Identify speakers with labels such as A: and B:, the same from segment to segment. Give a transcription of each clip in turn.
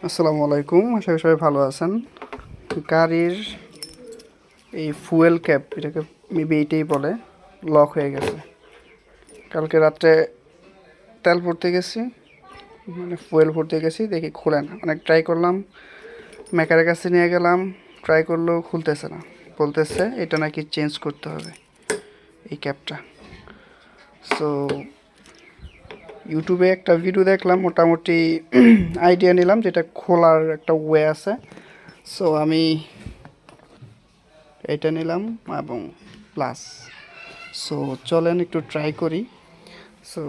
A: আসসালামু আলাইকুম, আশা করি সবাই ভালো আছেন। গাড়ির এই ফুয়েল ক্যাপ, এটাকে মেবি এইটাই বলে, লক হয়ে গেছে। কালকে রাত্রে তেল ভরতে গেছি, মানে ফুয়েল ভরতে গেছি, দেখি খুলে না। অনেক ট্রাই করলাম, মেকারের কাছে নিয়ে গেলাম, ট্রাই করলেও খুলতেছে না। বলতেছে এটা নাকি চেঞ্জ করতে হবে এই ক্যাপটা। সো ইউটিউবে একটা ভিডিও দেখলাম, মোটামুটি আইডিয়া নিলাম যেটা খোলার একটা ওয়ে আছে। সো আমি এটা নিলাম এবং প্লাস। সো চলেন একটু ট্রাই করি। সো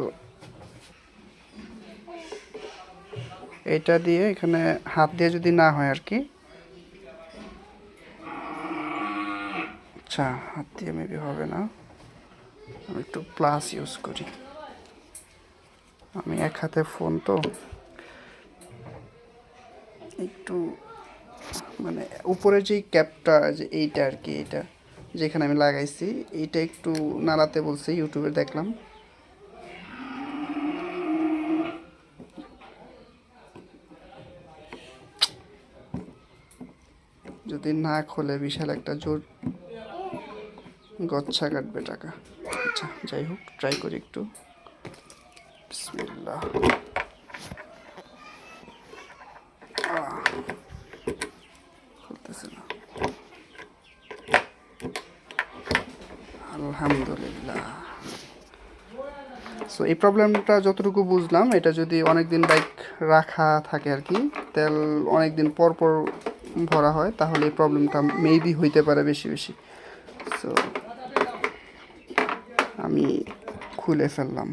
A: এটা দিয়ে এখানে হাত দিয়ে যদি না হয় আর কি, আচ্ছা হাত দিয়ে মেবি হবে না, আমি একটু প্লাস ইউজ করি। আমি এক হাতে ফোন তো একটু, মানে উপরে যেই ক্যাপটা, যে এইটা আর কি, এইটা যেখানে আমি লাগাইছি এইটা একটু নাড়াতে বলছি, ইউটিউবে দেখলাম। যদি না খোলে বিশাল একটা জোর গচ্ছা কাটবে টাকা। আচ্ছা যাই হোক, ট্রাই করি একটু। বিসমিল্লাহ। খুলতেছে না, আলহামদুলিল্লাহ। সো এই প্রবলেমটা যতটুকু বুঝলাম, এটা যদি অনেক দিন বাইক রাখা থাকে আর কি, তেল অনেক দিন পর পর ভরা হয়, তাহলে এই প্রবলেমটা মেবি হইতে পারে বেশি বেশি। সো আমি খুলে ফেললাম।